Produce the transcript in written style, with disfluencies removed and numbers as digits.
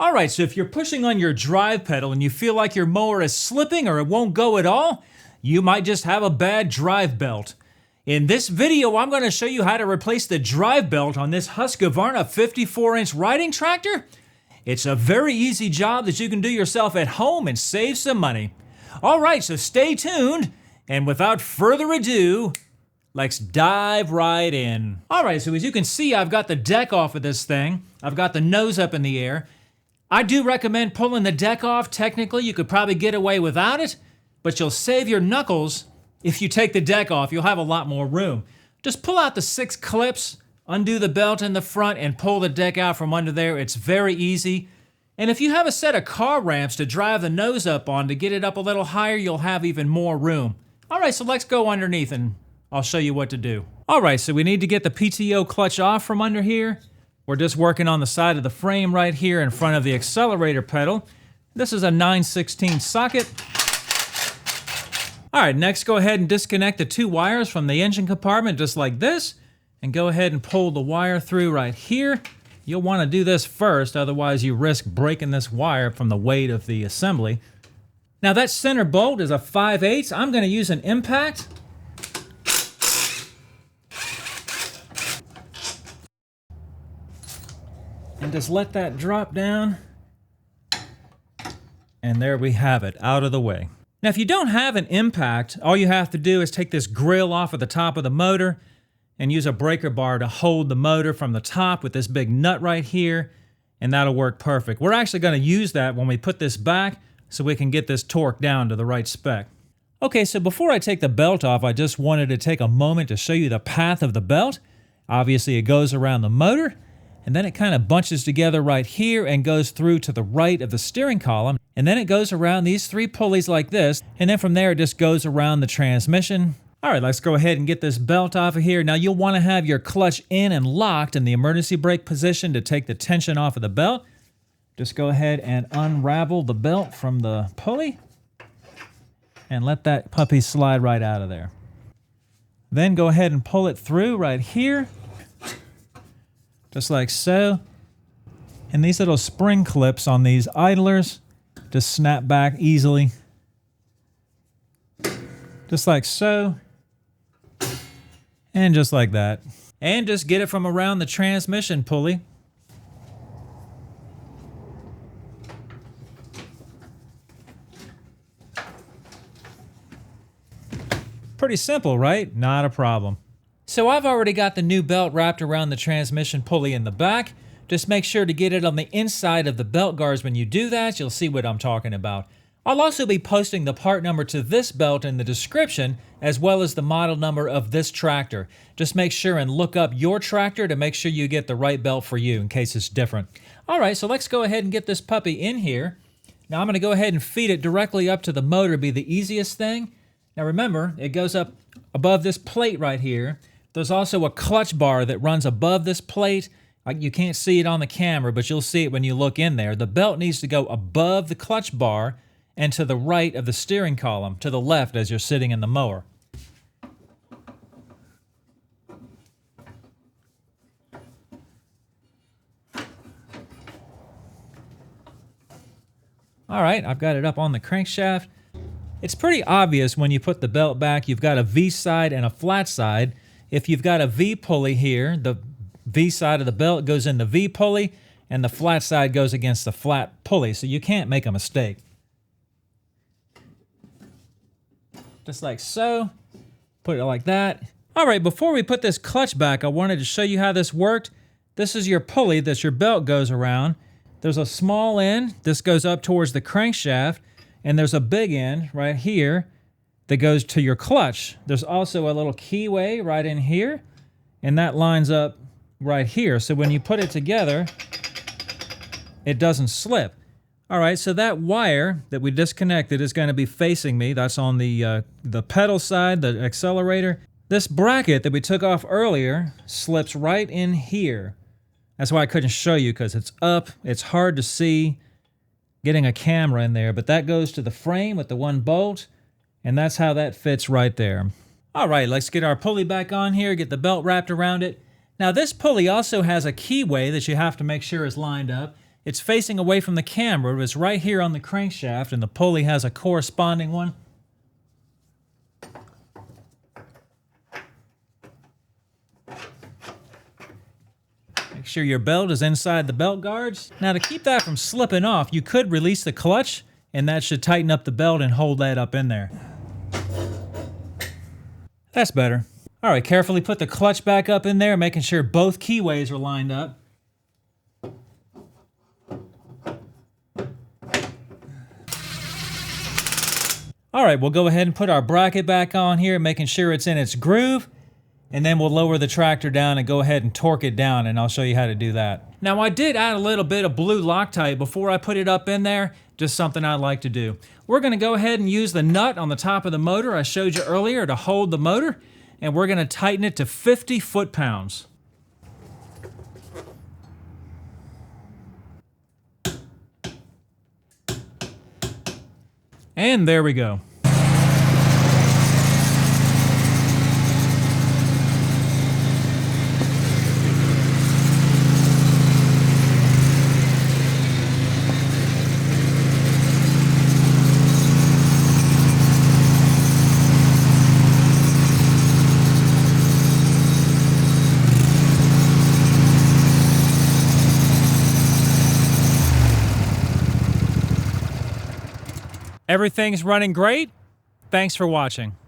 All right, so if you're pushing on your drive pedal and you feel like your mower is slipping or it won't go at all, you might just have a bad drive belt. In this video, I'm going to show you how to replace the drive belt on this Husqvarna 54-inch riding tractor. It's a very easy job that you can do yourself at home and save some money. All right, so stay tuned, and without further ado, let's dive right in. All right, so as you can see, I've got the deck off of this thing. I've got the nose up in the air. I do recommend pulling the deck off. Technically, you could probably get away without it, but you'll save your knuckles if you take the deck off. You'll have a lot more room. Just pull out the 6 clips, undo the belt in the front, and pull the deck out from under there. It's very easy. And if you have a set of car ramps to drive the nose up on to get it up a little higher, you'll have even more room. All right, so let's go underneath and I'll show you what to do. All right, so we need to get the PTO clutch off from under here. We're just working on the side of the frame right here in front of the accelerator pedal. This is a 9/16 socket. All right, next go ahead and disconnect the 2 wires from the engine compartment just like this, and go ahead and pull the wire through right here. You'll want to do this first, otherwise you risk breaking this wire from the weight of the assembly. Now that center bolt is a 5/8. I'm going to use an impact. And just let that drop down. And there we have it, out of the way. Now if you don't have an impact, all you have to do is take this grill off of the top of the motor and use a breaker bar to hold the motor from the top with this big nut right here, and that'll work perfect. We're actually going to use that when we put this back so we can get this torque down to the right spec. Okay, so before I take the belt off, I just wanted to take a moment to show you the path of the belt. Obviously it goes around the motor, and then it kind of bunches together right here and goes through to the right of the steering column. And then it goes around these 3 pulleys like this. And then from there, it just goes around the transmission. All right, let's go ahead and get this belt off of here. Now you'll want to have your clutch in and locked in the emergency brake position to take the tension off of the belt. Just go ahead and unravel the belt from the pulley and let that puppy slide right out of there. Then go ahead and pull it through right here. Just like so. And these little spring clips on these idlers just snap back easily. Just like so. And just like that. And just get it from around the transmission pulley. Pretty simple, right? Not a problem. So I've already got the new belt wrapped around the transmission pulley in the back. Just make sure to get it on the inside of the belt guards. When you do that, you'll see what I'm talking about. I'll also be posting the part number to this belt in the description, as well as the model number of this tractor. Just make sure and look up your tractor to make sure you get the right belt for you in case it's different. All right, so let's go ahead and get this puppy in here. Now I'm going to go ahead and feed it directly up to the motor, be the easiest thing. Now remember, it goes up above this plate right here. There's also a clutch bar that runs above this plate. You can't see it on the camera, but you'll see it when you look in there. The belt needs to go above the clutch bar and to the right of the steering column, to the left as you're sitting in the mower. All right, I've got it up on the crankshaft. It's pretty obvious when you put the belt back, you've got a V side and a flat side. If you've got a V pulley here, the V side of the belt goes in the V pulley and the flat side goes against the flat pulley, so you can't make a mistake. Just like so. Put it like that. All right, before we put this clutch back, I wanted to show you how this worked. This is your pulley that your belt goes around. There's a small end. This goes up towards the crankshaft, and there's a big end right here that goes to your clutch. There's also a little keyway right in here, and that lines up right here. So when you put it together, it doesn't slip. All right, so that wire that we disconnected is going to be facing me. That's on the pedal side, the accelerator. This bracket that we took off earlier slips right in here. That's why I couldn't show you, because it's up. It's hard to see getting a camera in there, but that goes to the frame with the 1 bolt. And that's how that fits right there. All right, let's get our pulley back on here, get the belt wrapped around it. Now this pulley also has a keyway that you have to make sure is lined up. It's facing away from the camber. It's right here on the crankshaft, and the pulley has a corresponding one. Make sure your belt is inside the belt guards. Now, to keep that from slipping off, you could release the clutch, and that should tighten up the belt and hold that up in there. That's better. All right, carefully put the clutch back up in there, making sure both keyways are lined up. All right, we'll go ahead and put our bracket back on here, making sure it's in its groove, and then we'll lower the tractor down and go ahead and torque it down, and I'll show you how to do that. Now, I did add a little bit of blue Loctite before I put it up in there, just something I like to do. We're gonna go ahead and use the nut on the top of the motor I showed you earlier to hold the motor, and we're gonna tighten it to 50 foot-pounds. And there we go. Everything's running great. Thanks for watching.